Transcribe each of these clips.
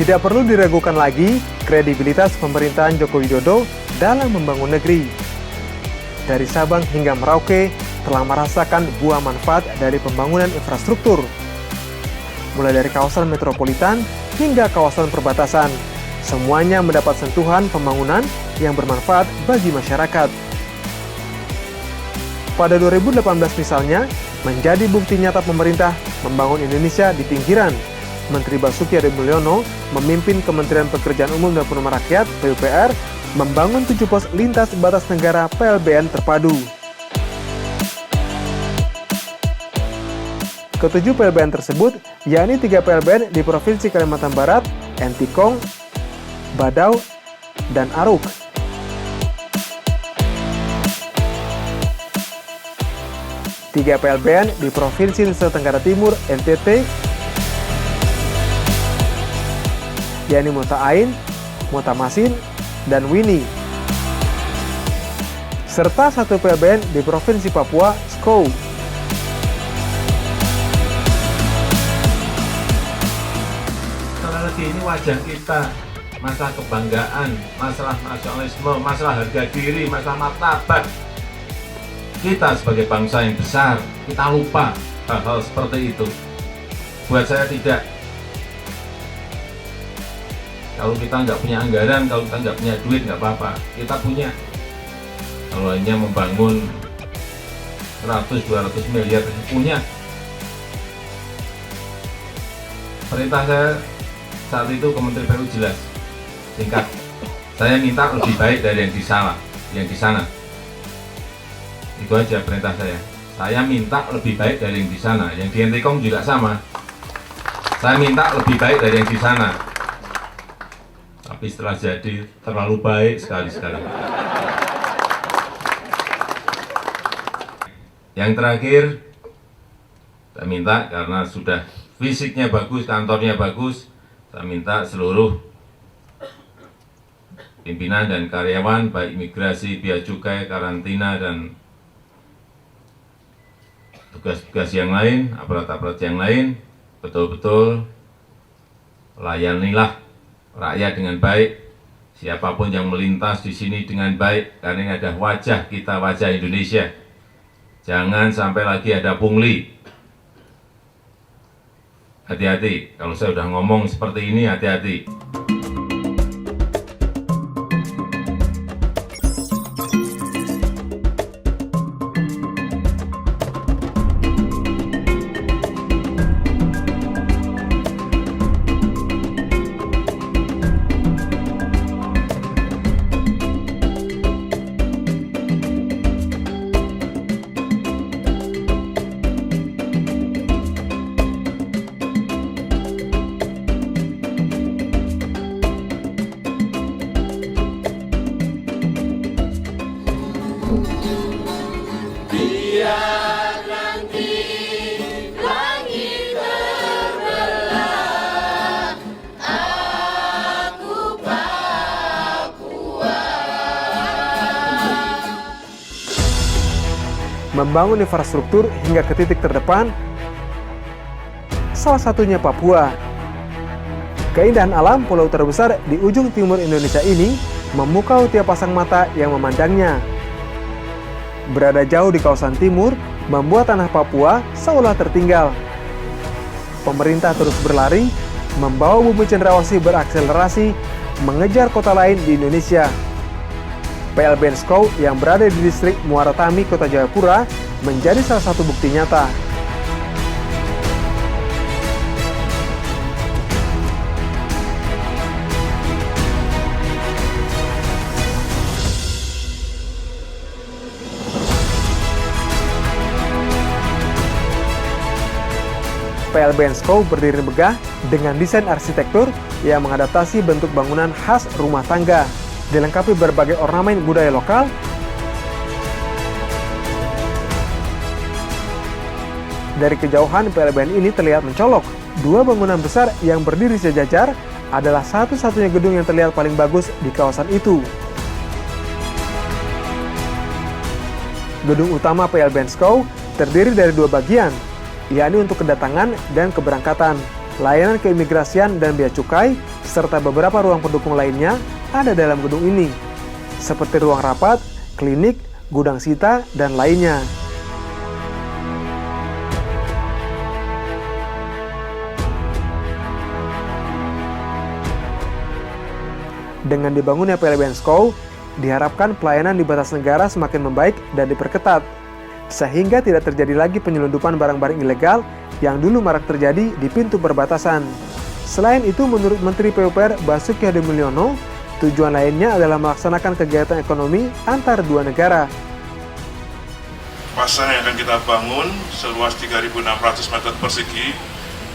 Tidak perlu diragukan lagi kredibilitas pemerintahan Joko Widodo dalam membangun negeri. Dari Sabang hingga Merauke telah merasakan buah manfaat dari pembangunan infrastruktur. Mulai dari kawasan metropolitan hingga kawasan perbatasan, semuanya mendapat sentuhan pembangunan yang bermanfaat bagi masyarakat. Pada 2018 misalnya, menjadi bukti nyata pemerintah membangun Indonesia di pinggiran. Menteri Basuki Hadi Mulyono memimpin Kementerian Pekerjaan Umum dan Perumahan Rakyat (PUPR) membangun 7 pos lintas batas negara PLBN terpadu. Ketujuh PLBN tersebut, yakni 3 PLBN di Provinsi Kalimantan Barat, Entikong, Badau, dan Aruk. Tiga PLBN di Provinsi Nusa Tenggara Timur, NTT, yakni Mota Ain, Mota Masin, dan Wini. Serta 1 PLBN di Provinsi Papua, Skou. Sekali lagi ini wajah kita, masalah kebanggaan, masalah nasionalisme, masalah harga diri, masalah martabat. Kita sebagai bangsa yang besar, kita lupa hal-hal seperti itu. Buat saya tidak. Kalau kita nggak punya anggaran, kalau kita nggak punya duit, nggak apa-apa. Kita punya. Kalau hanya membangun 100-200 miliar, punya. Perintah saya saat itu ke Menteri PU jelas, singkat. Saya minta lebih baik dari yang di sana. Itu aja perintah saya. Saya minta lebih baik dari yang di sana. Yang di Entikong juga sama. Saya minta lebih baik dari yang di sana. Tapi setelah jadi terlalu baik sekali-sekali. Yang terakhir, saya minta karena sudah fisiknya bagus, kantornya bagus, saya minta seluruh pimpinan dan karyawan, baik imigrasi, bea cukai, karantina, dan tugas-tugas yang lain, aparat-aparat yang lain, betul-betul layanilah rakyat dengan baik, siapapun yang melintas di sini dengan baik, karena ini ada wajah kita, wajah Indonesia. Jangan sampai lagi ada pungli. Hati-hati, kalau saya udah ngomong seperti ini, hati-hati. Membangun infrastruktur hingga ke titik terdepan, salah satunya Papua. Keindahan alam pulau terbesar di ujung timur Indonesia ini memukau tiap pasang mata yang memandangnya. Berada jauh di kawasan timur, membuat tanah Papua seolah tertinggal. Pemerintah terus berlari, membawa bumi cendrawasih berakselerasi, mengejar kota lain di Indonesia. PLBN Skou yang berada di distrik Muara Tami, Kota Jayapura, menjadi salah satu bukti nyata. PLBN Skou berdiri megah dengan desain arsitektur yang mengadaptasi bentuk bangunan khas rumah tangga, dilengkapi berbagai ornamen budaya lokal. Dari kejauhan, PLBN ini terlihat mencolok. 2 bangunan besar yang berdiri sejajar adalah satu-satunya gedung yang terlihat paling bagus di kawasan itu. Gedung utama PLBN Skou terdiri dari 2 bagian, yakni untuk kedatangan dan keberangkatan. layanan keimigrasian dan bea cukai, serta beberapa ruang pendukung lainnya ada dalam gedung ini, seperti ruang rapat, klinik, gudang sita, dan lainnya. Dengan dibangunnya PLBN SCOW, diharapkan pelayanan di batas negara semakin membaik dan diperketat, sehingga tidak terjadi lagi penyelundupan barang-barang ilegal yang dulu marak terjadi di pintu perbatasan. Selain itu, menurut Menteri PUPR Basuki Hadimulyono, tujuan lainnya adalah melaksanakan kegiatan ekonomi antar dua negara. Pasar yang akan kita bangun seluas 3.600 meter persegi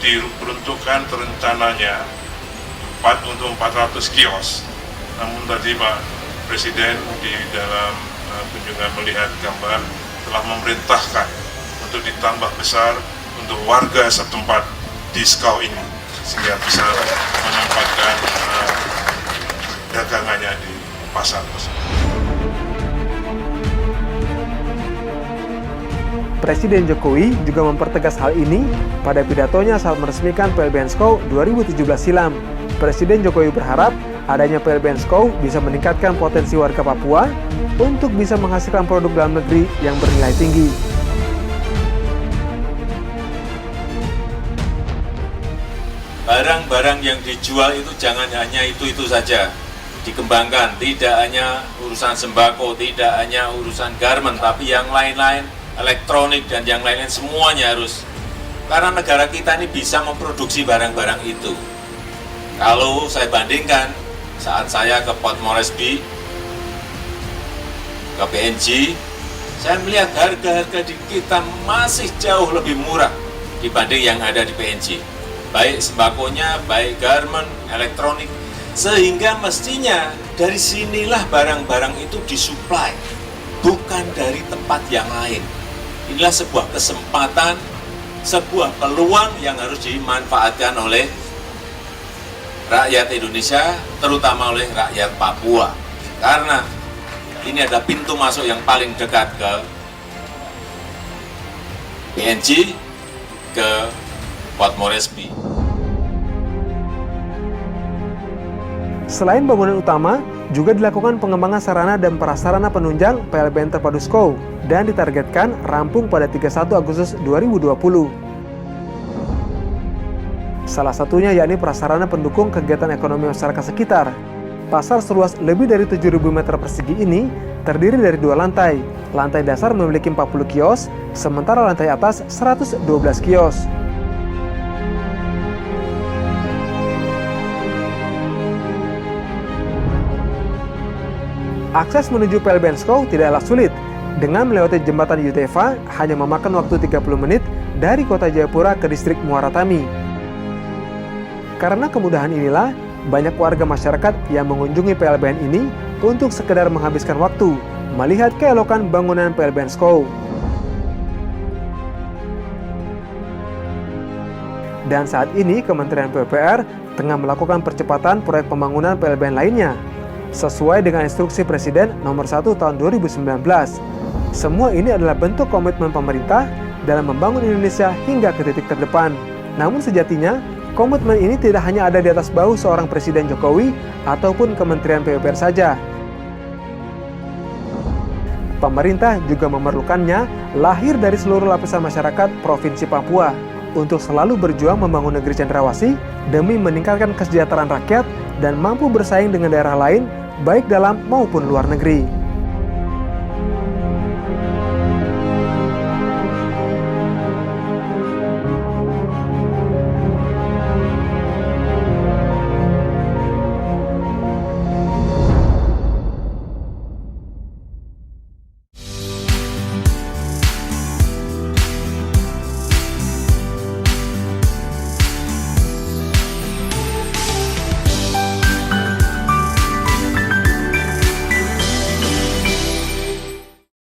diperuntukkan rencananya untuk 400 kios. Namun tadi Pak Presiden di dalam kunjungan melihat gambar telah memerintahkan untuk ditambah besar untuk warga setempat di SCOW ini, sehingga bisa menempatkan dagangannya di pasar tersebut. Presiden Jokowi juga mempertegas hal ini pada pidatonya saat meresmikan PLBN SCOW 2017 silam. Presiden Jokowi berharap adanya PLBN SCOW bisa meningkatkan potensi warga Papua untuk bisa menghasilkan produk dalam negeri yang bernilai tinggi. Barang-barang yang dijual itu jangan hanya itu saja dikembangkan, tidak hanya urusan sembako, tidak hanya urusan garment, tapi yang lain-lain, elektronik dan yang lain-lain semuanya harus. Karena negara kita ini bisa memproduksi barang-barang itu. Kalau saya bandingkan saat saya ke Port Moresby, ke PNG, saya melihat harga-harga di kita masih jauh lebih murah dibanding yang ada di PNG. Baik sembakonya, baik garment, elektronik, sehingga mestinya dari sinilah barang-barang itu disuplai, bukan dari tempat yang lain. Inilah sebuah kesempatan, sebuah peluang yang harus dimanfaatkan oleh rakyat Indonesia, terutama oleh rakyat Papua. Karena ini adalah pintu masuk yang paling dekat ke PNG, ke Port Moresby. Selain bangunan utama, juga dilakukan pengembangan sarana dan prasarana penunjang PLBN Terpadu SCOW dan ditargetkan rampung pada 31 Agustus 2020. Salah satunya yakni prasarana pendukung kegiatan ekonomi masyarakat sekitar. Pasar seluas lebih dari 7.000 meter persegi ini terdiri dari 2 lantai. Lantai dasar memiliki 40 kios, sementara lantai atas 112 kios. Akses menuju PLBN SCOW tidaklah sulit. Dengan melewati jembatan Yutefa hanya memakan waktu 30 menit dari kota Jayapura ke distrik Muara Tami. Karena kemudahan inilah, banyak warga masyarakat yang mengunjungi PLBN ini untuk sekedar menghabiskan waktu, melihat keelokan bangunan PLBN SCOW. Dan saat ini Kementerian PUPR tengah melakukan percepatan proyek pembangunan PLBN lainnya, sesuai dengan instruksi Presiden nomor 1 tahun 2019. Semua ini adalah bentuk komitmen pemerintah dalam membangun Indonesia hingga ke titik terdepan. Namun sejatinya, komitmen ini tidak hanya ada di atas bahu seorang Presiden Jokowi ataupun Kementerian PUPR saja. Pemerintah juga memerlukannya lahir dari seluruh lapisan masyarakat Provinsi Papua untuk selalu berjuang membangun negeri cendrawasih demi meningkatkan kesejahteraan rakyat dan mampu bersaing dengan daerah lain baik dalam maupun luar negeri.